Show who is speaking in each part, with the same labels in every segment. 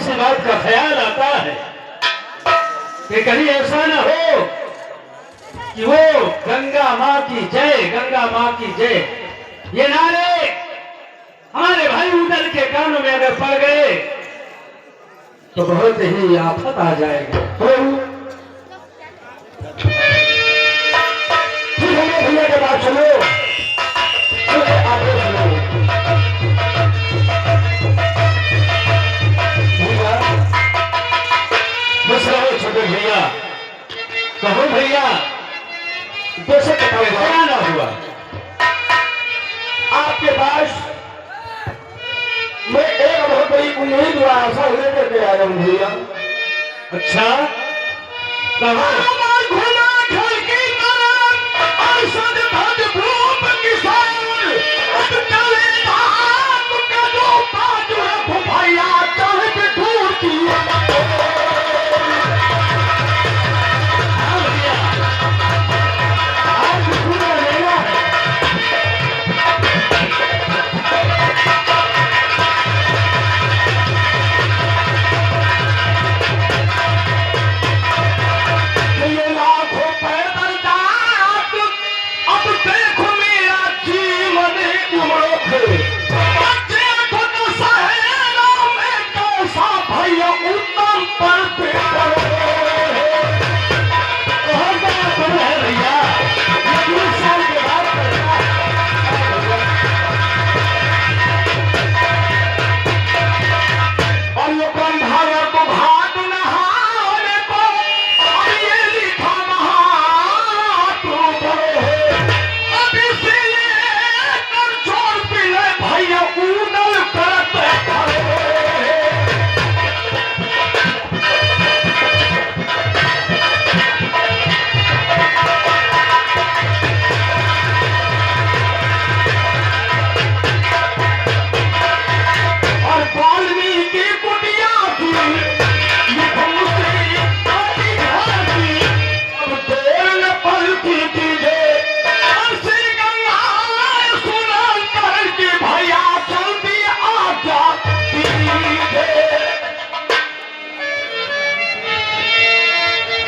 Speaker 1: सी बात का ख्याल आता है कि कहीं ऐसा न हो कि वो गंगा माँ की जय, गंगा माँ की जय, ये नारे हमारे भाई उदल के कानों में अगर पड़ गए तो बहुत ही आफत आ जाएगा। भैया के बात सुनो, आगे सुनो भैया, बस रहो छोटे भैया, कहो भैया कैसे क्या ना हुआ आपके पास। मैं एक बहुत बड़ी उम्मीद व आशा लेकर के आया हूँ भैया। अच्छा कहो।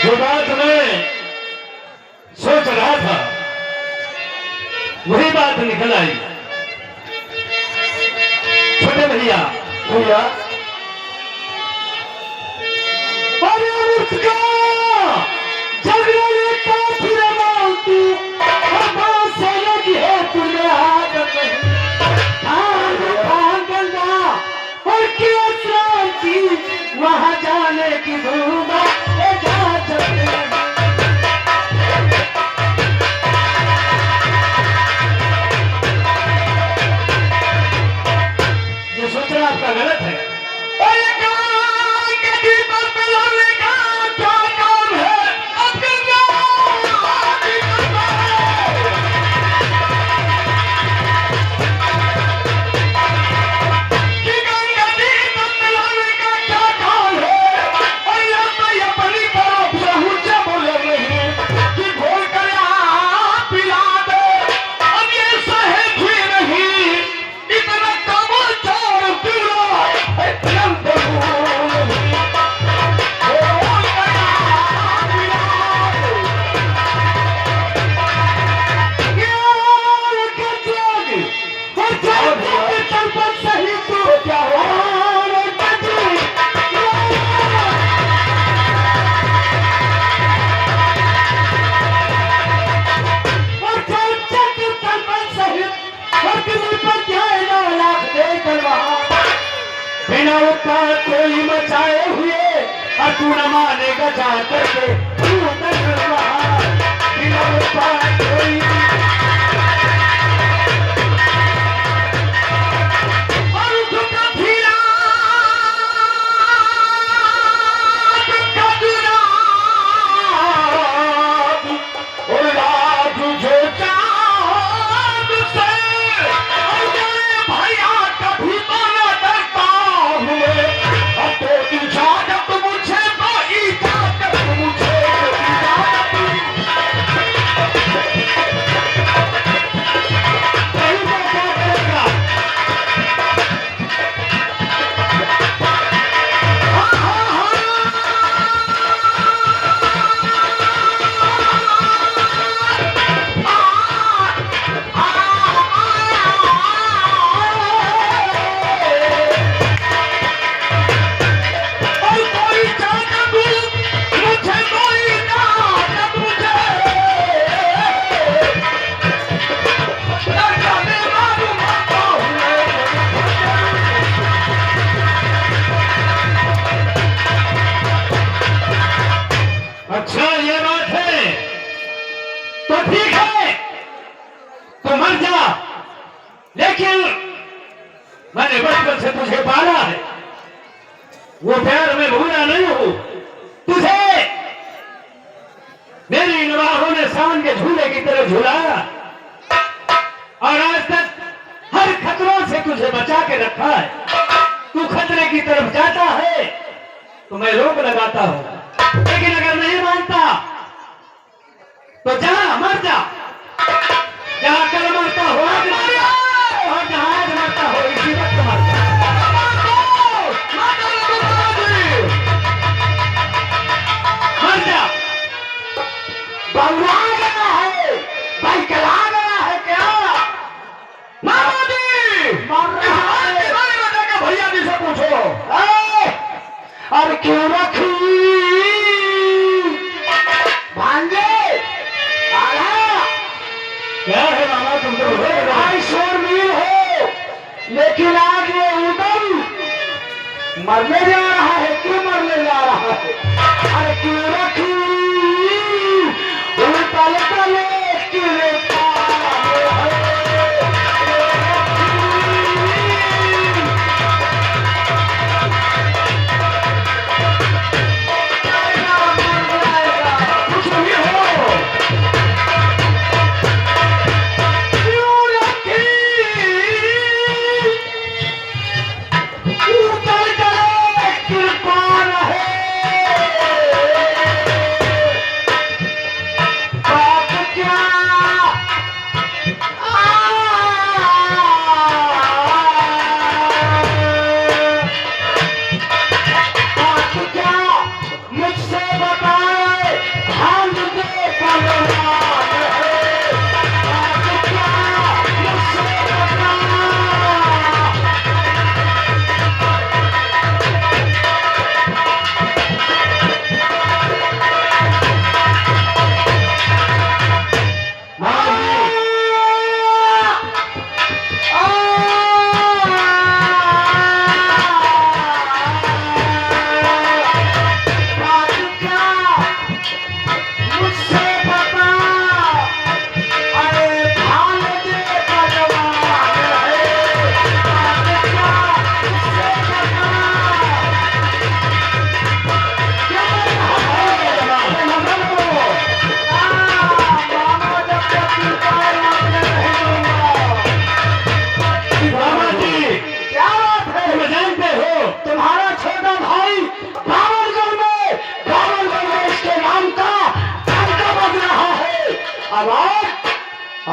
Speaker 1: जो बात मैं सोच रहा था वही बात निकल आई। छोटे भैया भैया वहां जाने की धूम आपका गलत है। कोई मचाए हुए और तू न मानेगा जा करके तू कोई वो प्यार मैं भूला नहीं हूं। तुझे मेरी इन बाहों ने शान के झूले की तरह झूलाया और आज तक हर खतरों से तुझे बचा के रखा है। तू खतरे की तरफ जाता है तो मैं रोक लगाता हूं, लेकिन अगर नहीं मानता तो जा, मर जा। जहां कल मरता हो आज मर जा, और जहां आज मरता हो इसी वक्त मर जा। मर जा।
Speaker 2: बउला गया है भाई, कला गया है क्या?
Speaker 1: मामा जी
Speaker 2: मर रहा है।
Speaker 1: भैया जी से पूछो।
Speaker 2: अरे क्यों रखी भांजे?
Speaker 1: क्या है मामा, तुम तो
Speaker 2: भाई शोरमील हो, लेकिन आज ये उदम मरने जा रहा है। क्यों मरने जा रहा है? अरे क्यों रखी तले तले क्यों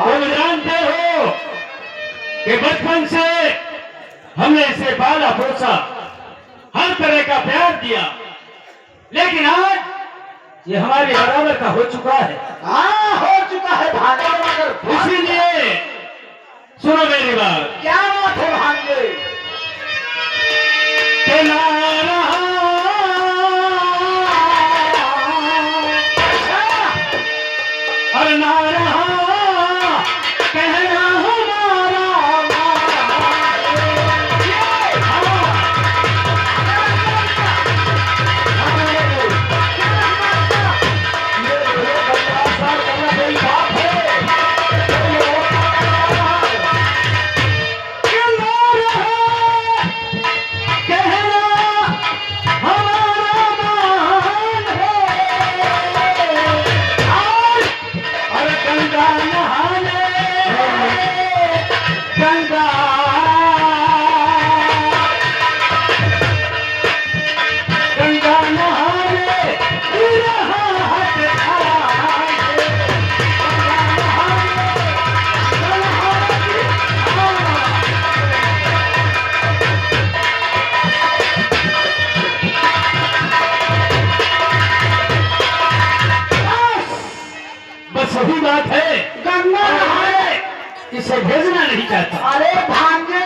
Speaker 1: तुम जानते हो कि बचपन से हमने इसे पाला पोसा, हर तरह का प्यार दिया, लेकिन आज ये हमारे बराबर का हो चुका है।
Speaker 2: हाँ हो चुका है भांजे, मगर
Speaker 1: इसीलिए सुनो मेरी बात।
Speaker 2: क्या बात है भांजे?
Speaker 1: के ना रहा और ना रहा कहना हमारा। सही बात है,
Speaker 2: गंगा नहाए
Speaker 1: इसे भेजना नहीं चाहता।
Speaker 2: अरे भांजे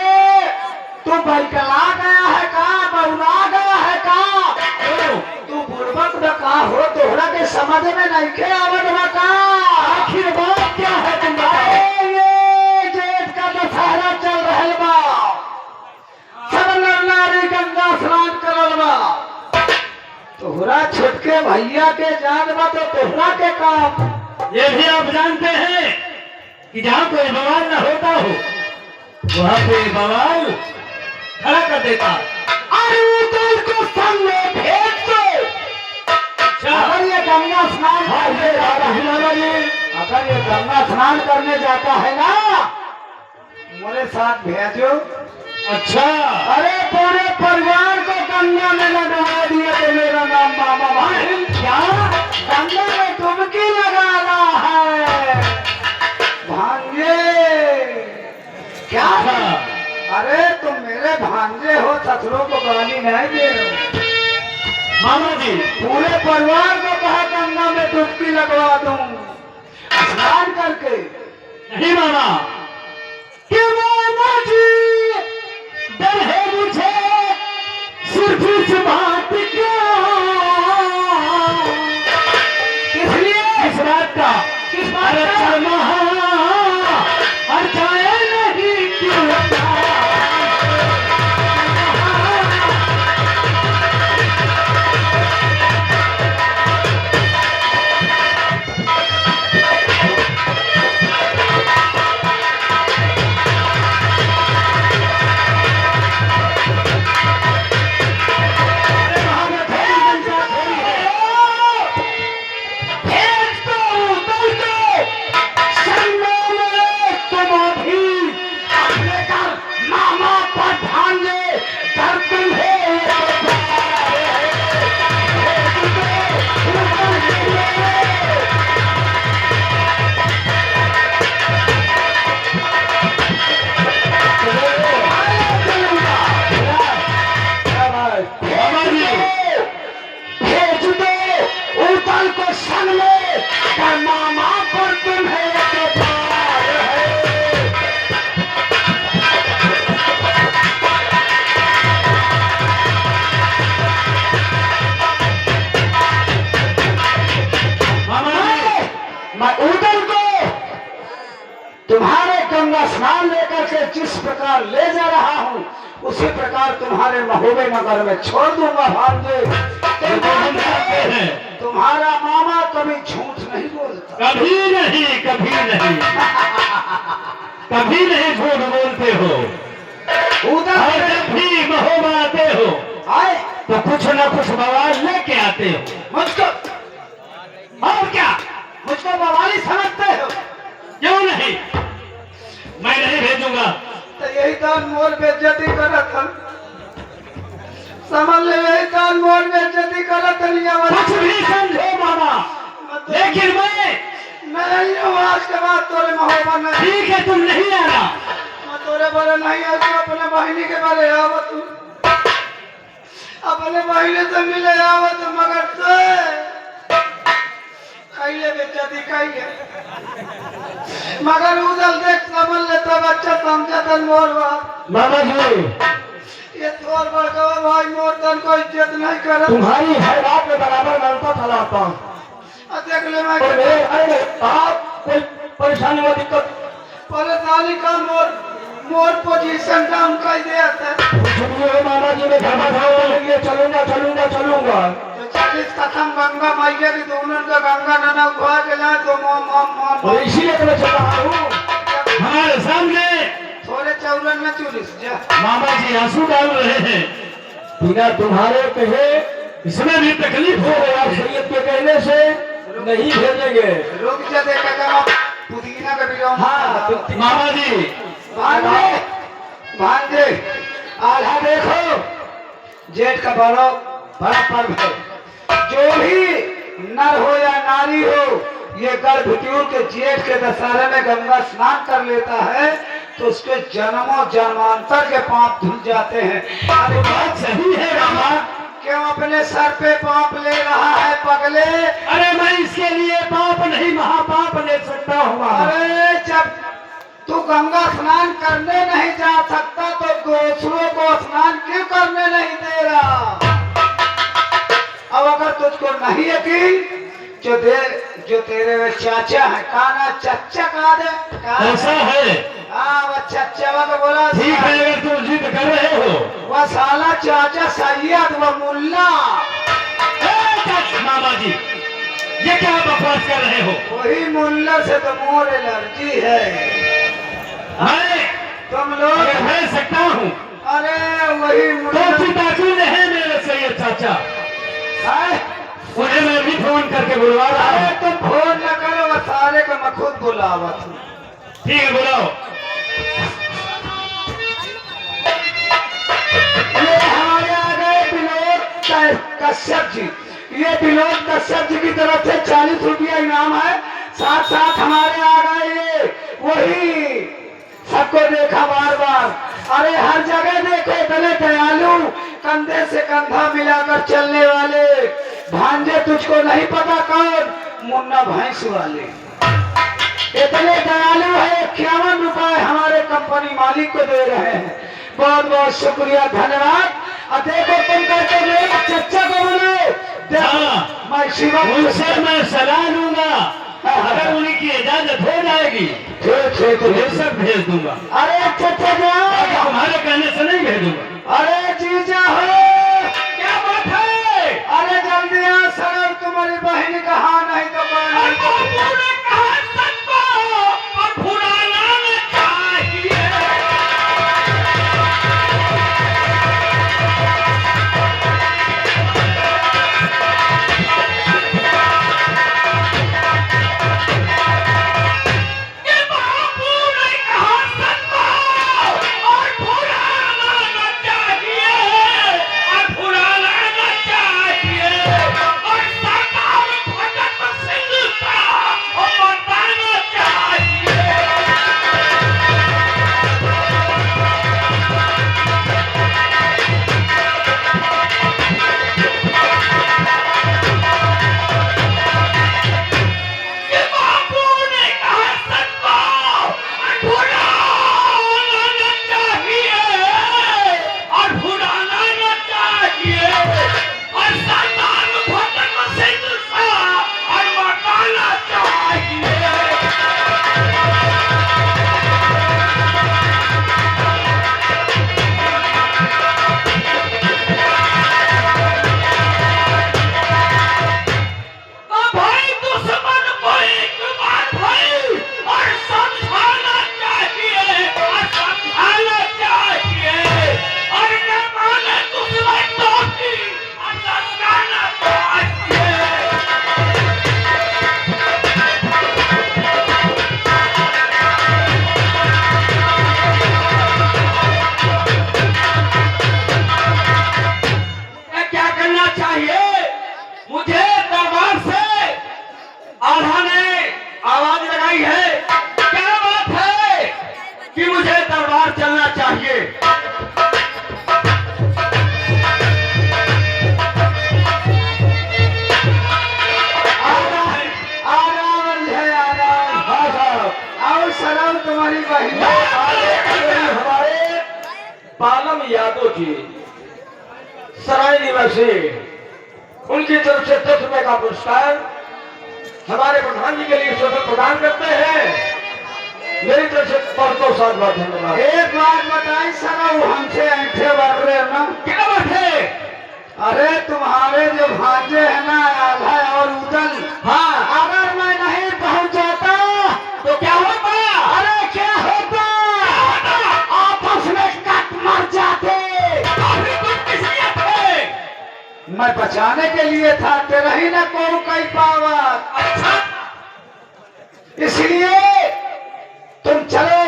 Speaker 2: तू बलकला गया है का? बउला गया है का? तू बुर्बक बका हो, तोहरा के समझ में नहीं खे आवत बका।
Speaker 1: आखिर बात क्या है तुम?
Speaker 2: ये जेठ का दशहरा चल रहल बा, सब नर नारी गंगा स्नान करल बा। तोहरा छोटके भैया के जान बा तो तोहरा के काम।
Speaker 1: ये भी आप जानते हैं कि जहाँ कोई बवाल न होता हो वहाँ पे बवाल खड़ा कर देता।
Speaker 2: अरे दिल को संग स्नान करने जाता है ना, मेरे साथ भेजो।
Speaker 1: अच्छा,
Speaker 2: अरे पूरे परिवार को गंगा में लगा दिया तो मेरा नाम मामा भाई। क्या गंगा में डुबकी लगाना है भांजे? क्या? अरे तुम मेरे भांजे हो, ससुरों को गाली नहीं दे रहे हो।
Speaker 1: मामा जी
Speaker 2: पूरे परिवार को कहा गंगा में डुबकी लगवा दूं स्नान करके।
Speaker 1: नहीं मामा,
Speaker 2: कि मामा जी डर है मुझे सिर्फ इस बात का। किस लिए?
Speaker 1: इस बात का,
Speaker 2: किस बात का?
Speaker 1: और जाए नहीं क्यों?
Speaker 2: तुम्हारे गंगा स्नान लेकर के जिस प्रकार ले जा रहा हूँ उसी प्रकार तुम्हारे महोबे नगर में छोड़ दूंगा भांजे। तुम्हारा मामा कभी झूठ नहीं बोलता।
Speaker 1: कभी नहीं, कभी नहीं, कभी नहीं झूठ बोलते हो।
Speaker 2: उधर
Speaker 1: और जब भी महोबा आते हो
Speaker 2: आए
Speaker 1: तो कुछ न कुछ बवाल लेके आते हो।
Speaker 2: मुझको,
Speaker 1: और क्या?
Speaker 2: मुझको बवाली समझते हो?
Speaker 1: क्यों नहीं? मैं नहीं भेजूंगा।
Speaker 2: तो यही तो मोर बेइज्जती करत हन, समझ ले। यही तो मोर बेइज्जती करत हन।
Speaker 1: कुछ भी समझो मामा, लेकिन मैं
Speaker 2: नहीं हूँ आज के बाद तोरे महोबा में।
Speaker 1: ठीक है, तुम नहीं आना।
Speaker 2: मैं तोरे बारे नहीं है, तू अपने बहिनी के बारे आव। तू अपने बहिनी से मिले आव तू, मगर तो खाइए बेइज्जती खाइए। मगर उधर देख समझ ले तब अच्छा समझा था मोर बात।
Speaker 1: मामा जी
Speaker 2: ये तोर बड़का भाई मोर तन को इज्जत नहीं कर।
Speaker 1: तुम्हारी हर बात में बराबर मानता चला आता हूँ।
Speaker 2: देख ले मैं
Speaker 1: अरे आप कोई परेशानी में दिक्कत
Speaker 2: परेशानी का मोर पोजीशन डाउन कर दिया था।
Speaker 1: मामा जी में धर्मा धाम चलूंगा चलूंगा चलूंगा।
Speaker 2: तो 40 कथम गंगा मैया की दोनों का गंगा नना घुआ के लाए तो
Speaker 1: और इसीलिए तो मैं चल रहा हूँ हमारे सामने।
Speaker 2: थोड़े चौरन में 40 जा।
Speaker 1: मामा जी आंसू डाल रहे हैं। बिना तुम्हारे कहे इसमें भी तकलीफ हो रही है। सैयद के कहने से नहीं भेजेंगे।
Speaker 2: रुक जा, देखा पुदीना का बिलों।
Speaker 1: हाँ मामा जी
Speaker 2: भांजे भांजे आधा देखो, जेठ का बड़ा पर्व है। जो भी नर हो या नारी हो, ये गर्भवतियों के जेठ के दशहरे में गंगा स्नान कर लेता है तो उसके जन्मों जन्मांतर के पाप धुल जाते हैं।
Speaker 1: अरे बात सही है मामा।
Speaker 2: क्यों अपने सर पे पाप ले रहा है पगले?
Speaker 1: अरे मैं इसके लिए पाप नहीं महापाप ले सकता हूँ।
Speaker 2: अरे जब तू गंगा स्नान करने नहीं जा सकता तो दूसरों को स्नान क्यों करने नहीं दे रहा? अब अगर तुझको नहीं यकीन जो तेरे वे चाचा है, काना चच्चा कहा दे।
Speaker 1: ऐसा है?
Speaker 2: हाँ वो चच्चा को बोला।
Speaker 1: ठीक है, अगर तुम जिद कर रहे हो।
Speaker 2: वह साला चाचा सैयद व मुल्ला।
Speaker 1: मामा जी ये क्या बकवास कर रहे हो?
Speaker 2: वही मुल्ला से तो मोर एलर्जी है। तुम लोग
Speaker 1: मैं सकता हूँ।
Speaker 2: अरे वही मुल्ला
Speaker 1: तो पिताजी ने है मेरे सैयद चाचा। उन्हें मैं भी फोन करके बुलवा रहा हूँ।
Speaker 2: तुम फोन न करो, मैं सारे का मैं खुद बुलावत हूँ।
Speaker 1: ठीक है, बुलाओ।
Speaker 2: ये हमारे आ गए विनोद कश्यप जी। ये विनोद कश्यप जी की तरफ से 40 रुपया इनाम है। साथ साथ हमारे आ गए ये वही सबको देखा बार बार, अरे हर जगह देखे इतने दयालु, कंधे से कंधा मिलाकर चलने वाले भांजे, तुझको नहीं पता कौन, मुन्ना भैंस वाले। इतने दयालु है, 51 रुपए हमारे कंपनी मालिक को दे रहे हैं। बहुत बहुत शुक्रिया, धन्यवाद। देखो तुम कहते हो चच्चा को बोलो,
Speaker 1: हाँ,
Speaker 2: मैं शिवम
Speaker 1: उनसे मैं सलाह लूंगा, अगर उनकी इजाजत हो जाएगी
Speaker 2: ठीक
Speaker 1: तो ये सब भेज दूंगा।
Speaker 2: अरे चच्चा जाओ,
Speaker 1: तुम्हारे कहने से नहीं भेजूंगा।
Speaker 2: अरे जीजा हो,
Speaker 1: क्या बात है?
Speaker 2: अरे जल्दी आ सर, तुम्हारी बहन कहा नहीं तो
Speaker 1: पालम यादव जी सराय निवासी, उनकी तरफ से 10 रुपए का पुरस्कार हमारे प्रधान जी के लिए स्वतः प्रदान करते हैं। मेरी तरफ से बहुत साथ बात धन्यवाद।
Speaker 2: एक बात बताई सर, हमसे ऐठे बढ़ रहे ना,
Speaker 1: क्या बात है?
Speaker 2: अरे तुम्हारे जो भांजे है ना आधा और उदल,
Speaker 1: हाँ,
Speaker 2: अगर मैं नहीं पहुंच जाता
Speaker 1: तो क्या होता?
Speaker 2: अरे क्या होता, आपस में कट मर जाते। मैं बचाने के लिए था, तेरा ही ना को कई पावत।
Speaker 1: अच्छा,
Speaker 2: इसलिए तुम चलो,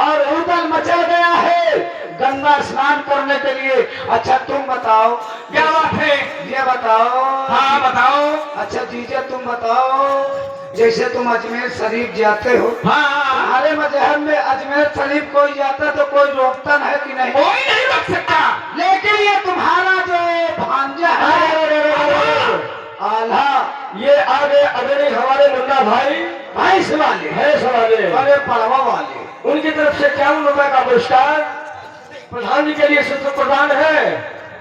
Speaker 2: और उदल मचल गया है गंगा स्नान करने के लिए। अच्छा तुम बताओ
Speaker 1: क्या बात है?
Speaker 2: ये बताओ।
Speaker 1: हाँ बताओ।
Speaker 2: अच्छा जीजा तुम बताओ, जैसे तुम अजमेर शरीफ जाते हो,
Speaker 1: हाँ,
Speaker 2: हमारे मजहब में अजमेर शरीफ कोई जाता तो कोई रोकता है कि नहीं?
Speaker 1: कोई नहीं रोक सकता।
Speaker 2: लेकिन ये तुम्हारा जो भांजा है आल्हा,
Speaker 1: ये आगे अग्रणी हमारे मुन्ना भाई
Speaker 2: भैंस वाले,
Speaker 1: भैंस वाले,
Speaker 2: अरे पड़वा वाले,
Speaker 1: उनकी तरफ से 51 रुपए का पुरस्कार प्रधान जी के लिए स्वतः प्रदान है।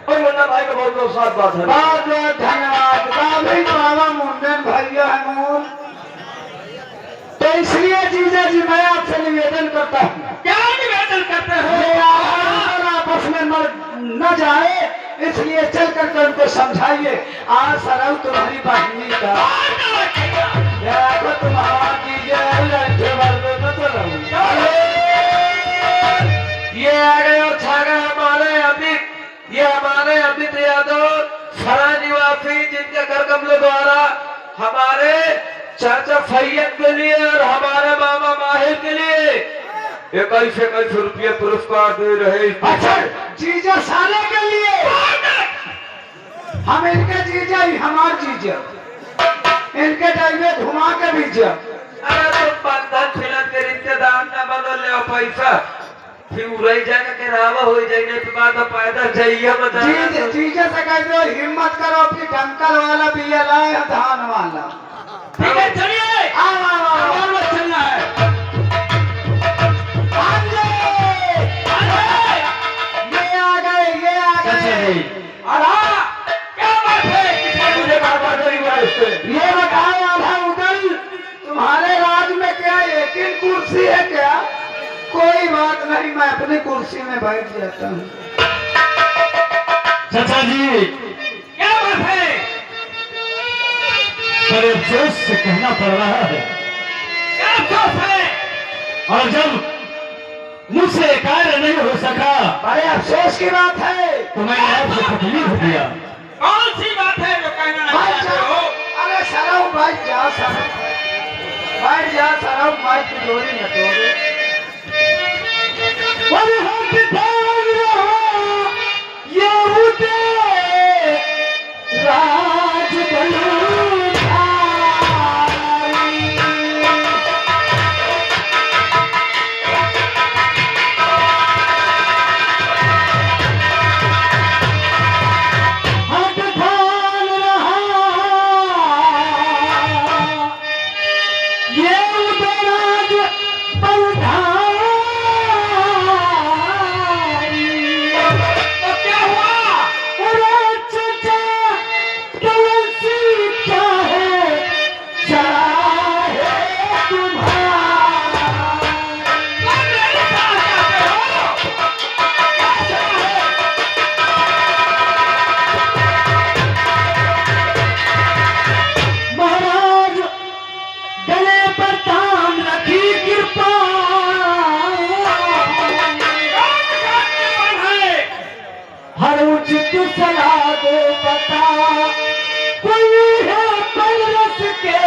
Speaker 1: और मुन्ना भाई का बहुत बहुत साथ बात है।
Speaker 2: बहुत बहुत धन्यवाद। भाई बाबा मुंडन भैया है मूल, तो इसलिए जीजा जी मैं आपसे निवेदन करता हूँ।
Speaker 1: क्या निवेदन करते हो?
Speaker 2: ये आपस में न जाए, इसलिए चल करके उनको समझाइए। आज सरल तुम्हारी बहनी का तुम्हारा ये आ गए और छा गए हमारे अमित, ये हमारे अमित यादव सराय निवासी, जिनके घर कमलों द्वारा हमारे
Speaker 3: चाचा सैयद के लिए और हमारे मामा माहिर के लिए 21 रुपये पुरस्कार दे रहे हैं।
Speaker 2: अच्छा जीजा साले के लिए हम इनके जीजा ही हमार जीजा इनके टाइम घुमा के भीजा।
Speaker 3: अरे तुम बंधन फिलत के इंतजाम न बदल ले पैसा फिर उड़ाई जाकर के रावा हो जाएंगे तो बाद में पैदल जाइए बता।
Speaker 2: जीजा से कह दो हिम्मत करो कि डंकल वाला बिया लाए धान वाला।
Speaker 1: ठीक है चलिए और मत चलना है।
Speaker 2: ये आ गए
Speaker 1: क्या बात है किसने मुझे बात करी उससे?
Speaker 2: ये बताओ आधा उदल तुम्हारे राज में क्या एक ही कुर्सी है क्या? कोई बात नहीं मैं अपनी कुर्सी में बैठ जाता हूँ।
Speaker 1: चाचा जी क्या बात है? बड़े अफसोस से कहना पड़ रहा है। क्या अफसोस है? और जब मुझसे कार्य नहीं हो सका
Speaker 2: बड़े अफसोस की बात है।
Speaker 1: तो मैंने आपसे तकलीफ दिया। कौन सी बात है जो कहना नहीं चाहते हो?
Speaker 2: अरे सरऊ बैठ जा सरऊ माइक की डोरी न तोड़ो।
Speaker 1: ये उठे राज सलाह दो बता कोई है पलरस के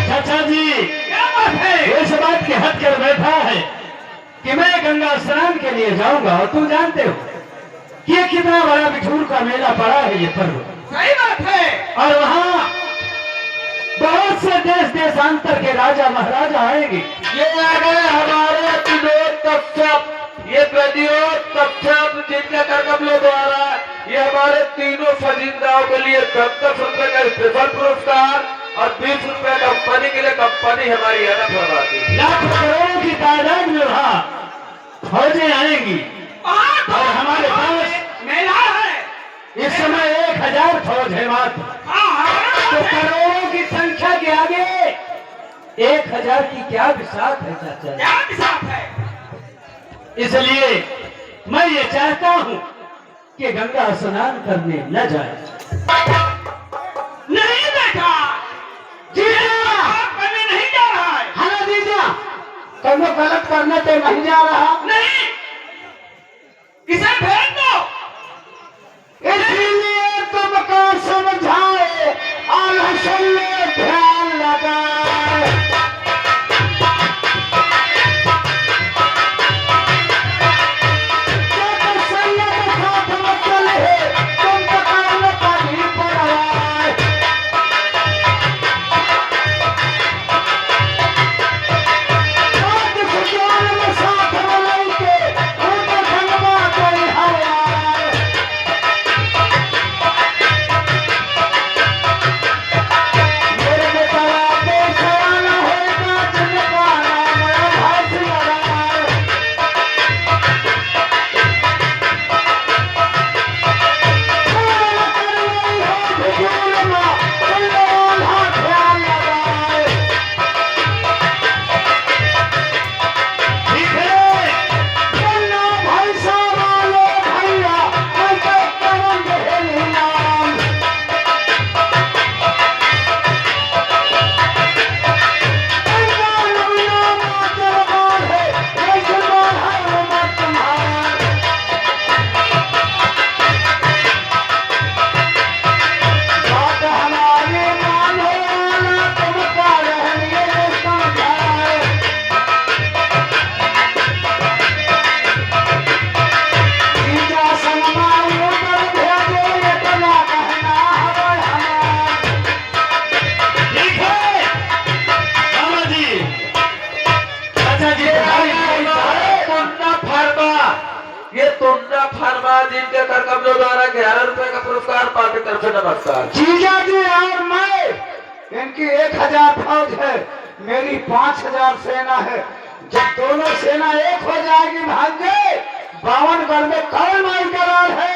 Speaker 1: चाचा जी क्या बात है? इस बात की हद कर बैठा है कि मैं गंगा स्नान के लिए जाऊंगा और तुम जानते हो ये कितना बड़ा बिठूर का मेला पड़ा है ये पर्व। सही बात है। और वहाँ बहुत से देश देशांतर के राजा महाराजा आएंगे।
Speaker 3: ये आ गए हमारे विनोद कश्यप ये प्रद्योत कश्यप जिनके करकमलों द्वारा ये हमारे तीनों फजिंदाओं के लिए 10-10 रुपए का स्पेशल पुरस्कार और 20 रुपए कंपनी के लिए कंपनी हमारी अलग करवाती है।
Speaker 1: लाखों करोड़ों की तादाद में वहाँ फौजें आएंगी और हमारे पास मेला है। इस समय 1000 फौज है मात्र। तो करोड़ों की संख्या के आगे 1000 की क्या विसात है चाचा? क्या विसात है? इसलिए मैं ये चाहता हूँ कि गंगा स्नान करने न जाए। नहीं बेटा जीजा करने नहीं जा रहा है।
Speaker 2: हाँ जीजा तुम गलत करने तो नहीं जा रहा।
Speaker 1: नहीं इसे भेज दो।
Speaker 2: इसलिए तुमको समझाए और हंसने ध्यान लगाए। जब सैयद साथ में चले तुम पकाने का भी पड़वाए। आज सुजान में साथ में
Speaker 3: बंधुओं द्वारा 11 रुपए का पुरस्कार पार्टी तरफ से नमस्कार।
Speaker 2: जीजा जी और मैं, इनकी 1000 फौज है, मेरी 5000 सेना है। जब दोनों सेना एक हो जाएगी भांजे, 52 में कौन माई करार है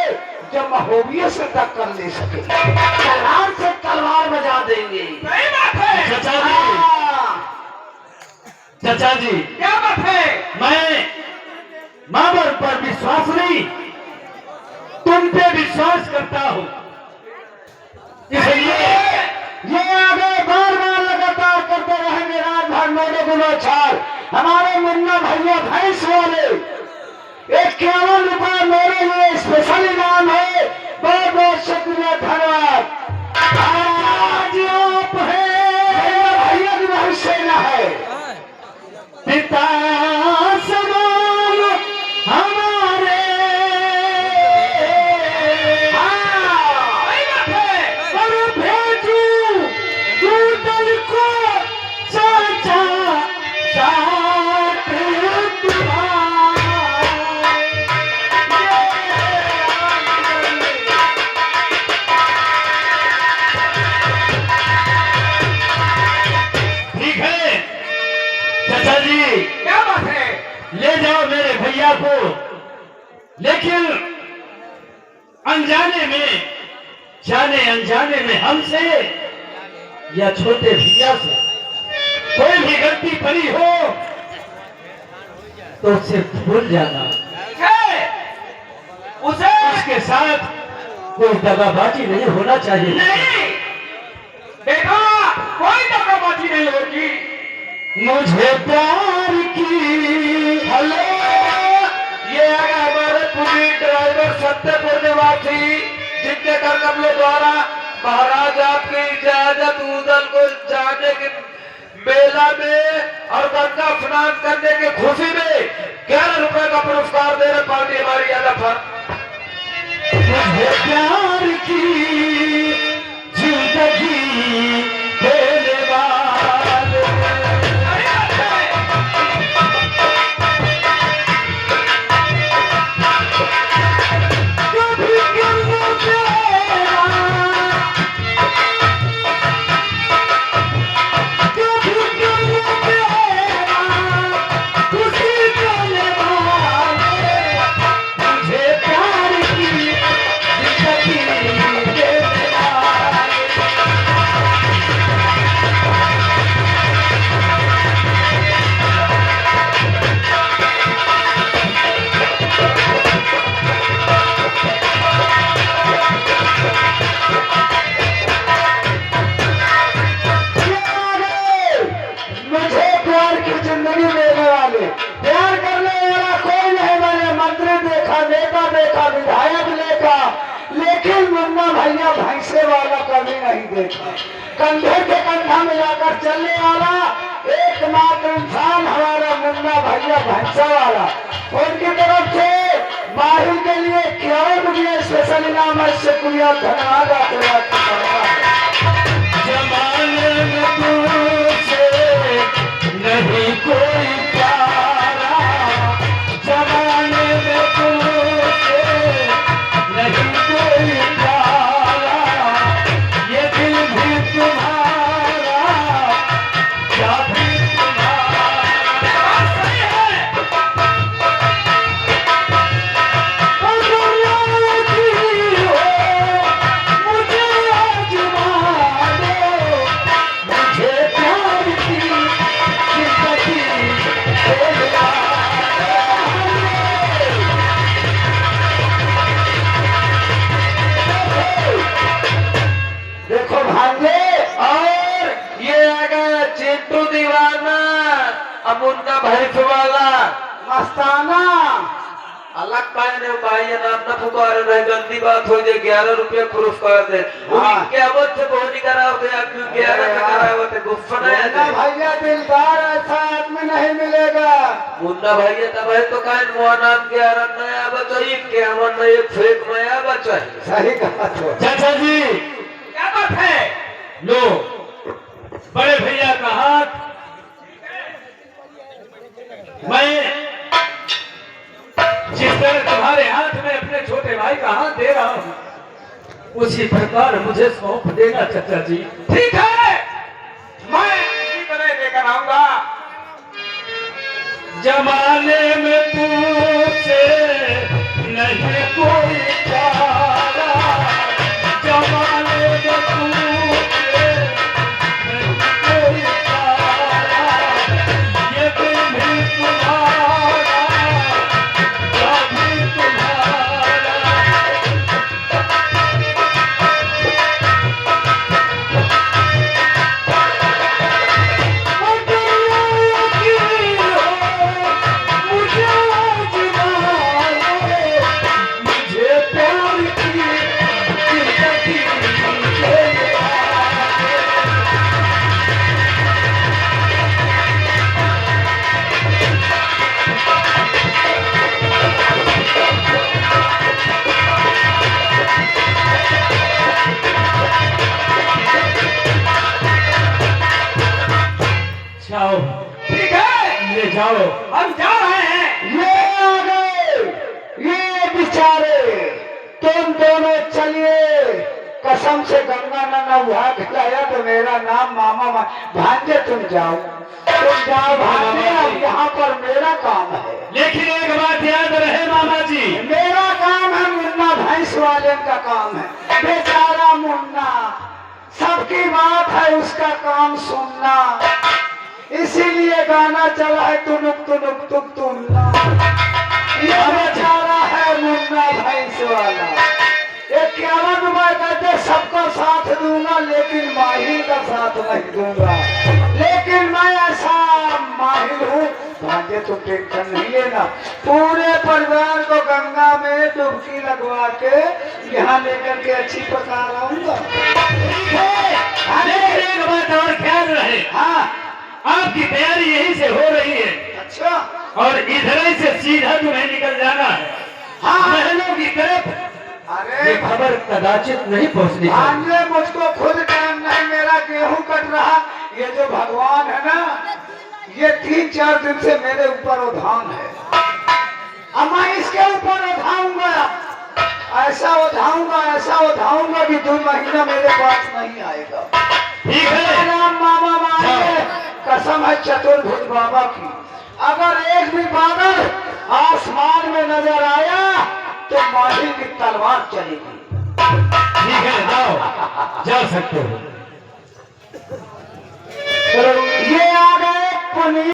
Speaker 2: जो महोबिये से टक्कर ले सके, तलवार से तलवार बजा देंगे।
Speaker 3: सही बात है
Speaker 1: चाचा जी, चाचा जी,
Speaker 3: क्या बात है?
Speaker 1: मैं मामर पर विश्वास नहीं, तुम पे विश्वास करता हूँ, इसलिए
Speaker 2: ये आगे बार बार लगातार करते रहेंगे रात भर मेरे गुलोछाल। हमारे मुन्ना भैया भैंस वाले 51 रुपए मेरे लिए स्पेशल इनाम है। बहुत बहुत शुक्रिया, धन्यवाद। आज आप है भैया की बहुत सेना है।
Speaker 1: पिता समान हमारे,
Speaker 2: पर भेजू दूतन को चाचा साथ
Speaker 1: ठीक है चाचा जी,
Speaker 3: क्या बात है?
Speaker 1: ले जाओ मेरे भैया को, लेकिन अनजाने में, जाने अनजाने में हमसे या छोटे भैया से कोई भी गलती पड़ी हो तो उसे भूल जाना,
Speaker 3: उसे
Speaker 1: उसके साथ कोई दगाबाजी नहीं होना चाहिए।
Speaker 3: नहीं बेटा, कोई दगाबाजी नहीं होगी।
Speaker 1: मुझे प्यार की,
Speaker 3: हेलो, ये है हमारे पुलिस ड्राइवर सत्यपुर निवासी, जिनके कर कमलों द्वारा महाराज आपकी इजाजत उदल को जाने के मेला में और गंगा स्नान करने की खुशी में 11 रुपए का पुरस्कार दे रहे पार्टी हमारी यादव है।
Speaker 1: मुझे प्यार की जिंदगी देने वाले,
Speaker 2: कभी कभी तेरा, कभी कभी तेरा, खुशी देने वाले।
Speaker 1: मुझे प्यार की जिंदगी देने वाले।
Speaker 2: मुझे प्यार की जिंदगी देने वाले, प्यार करने वाला कोई नहीं। मैंने मंत्री देखा, नेता देखा, विधायक देखा, लेकिन मुन्ना भैया भैंसे वाला कभी नहीं देखा। कंधे के कंधा मिलाकर चलने वाला एकमात्र इंसान हमारा मुन्ना भैया भैंसा वाला। उनकी तरफ से माहिर के लिए 51 रुपये स्पेशल इनाम है। शुक्रिया, धन्यवाद।
Speaker 1: जमाने में तुझसे नहीं कोई प्यारा, जमाने में तुझसे नहीं कोई प्यारा, ये दिल भी तुम्हारा, क्या भी तुम्हारा। सही है।
Speaker 2: मुझे प्यार की जिंदगी देने वाले। देखो भांजे,
Speaker 3: और ये आ गया चिंटू दीवाना, अमुन्ना भैंस वाला।
Speaker 2: मस्ताना,
Speaker 3: अलग पाए ने भाई ये नाम न पुकारे रहे, गंदी बात हो जाए। 11 रुपये पुरस्कार दे,
Speaker 2: हाँ।
Speaker 3: क्या बोलते बोनी कराओ आदमी 11 का कराओ, गुस्सा नहीं
Speaker 2: मुन्ना
Speaker 3: आते।
Speaker 2: भैया दिलदार, ऐसा आदमी नहीं मिलेगा।
Speaker 3: मुन्ना भैया तब है तो कान मुआ नाम 11 नया बचाई, 51 नया फेक नया बचाई।
Speaker 2: सही कहा तो।
Speaker 1: चाचा जी,
Speaker 3: क्या बात है?
Speaker 1: लो बड़े भैया का हाथ मैं जिस तरह तुम्हारे हाथ में अपने छोटे भाई का हाथ दे रहा उसी प्रकार मुझे सौंप देना चाचा जी।
Speaker 3: ठीक है, मैं इसी तरह लेकर आऊंगा।
Speaker 1: जमाने में तुझसे नहीं कोई प्यारा, जमाने में तुझसे नहीं कोई प्यारा, ये दिल भी तुम्हारा, क्या भी तुम्हारा। मुझे प्यार की जिंदगी जाओ,
Speaker 3: ठीक है,
Speaker 1: ले जाओ।
Speaker 3: हम जा रहे हैं।
Speaker 2: ये आ गए ये बेचारे, तुम दोनों चलिए। कसम से गंगा न नहा खिलाया तो मेरा नाम मामा भांजे, तुम जाओ भांजे, अब यहाँ पर मेरा काम है।
Speaker 1: लेकिन एक बात याद रहे मामा जी,
Speaker 2: मेरा काम है मुन्ना भैंस वाले का काम है। बेचारा मुन्ना, सबकी बात है उसका काम सुनना, इसीलिए गाना चला है तुनुक तुनुक तुक तुमना। ये बेचारा है मुन्ना भैंस वाला। 51 रुपए कहते सबका साथ दूंगा, लेकिन माहिर का साथ नहीं दूंगा। लेकिन मैं ऐसा माहिर हूँ, भाग्य तुम टेंशन नहीं लेना। पूरे परिवार को गंगा में डुबकी लगवा के यहाँ लेकर के अच्छी प्रकार आऊंगा।
Speaker 1: लेकिन एक बात और ख्याल रहे,
Speaker 2: हाँ,
Speaker 1: आपकी तैयारी यहीं से हो रही है
Speaker 2: अच्छा,
Speaker 1: और इधर ही से सीधा तुम्हें निकल जाना है।
Speaker 2: हाँ।
Speaker 1: महलों की तरफ
Speaker 2: अरे
Speaker 1: ये खबर कदाचित नहीं पहुंचनी चाहिए।
Speaker 2: भांजे, मुझको खुद टाइम नहीं, मेरा गेहूं कट रहा। ये जो भगवान है ना, ये 3-4 दिन से मेरे ऊपर उधान है। अब मैं इसके ऊपर उठाऊंगा, ऐसा उठाऊंगा कि 2 महीना मेरे पास नहीं आएगा।
Speaker 1: ठीक है,
Speaker 2: मेरा नाम मामा मानिए, कसम है चतुर्भुज बाबा की। अगर एक भी बादल आसमान में नजर आया तो माही की तलवार चलेगी।
Speaker 1: ठीक है, जाओ, जा सकते हो।
Speaker 2: ये आ गए पुनीत।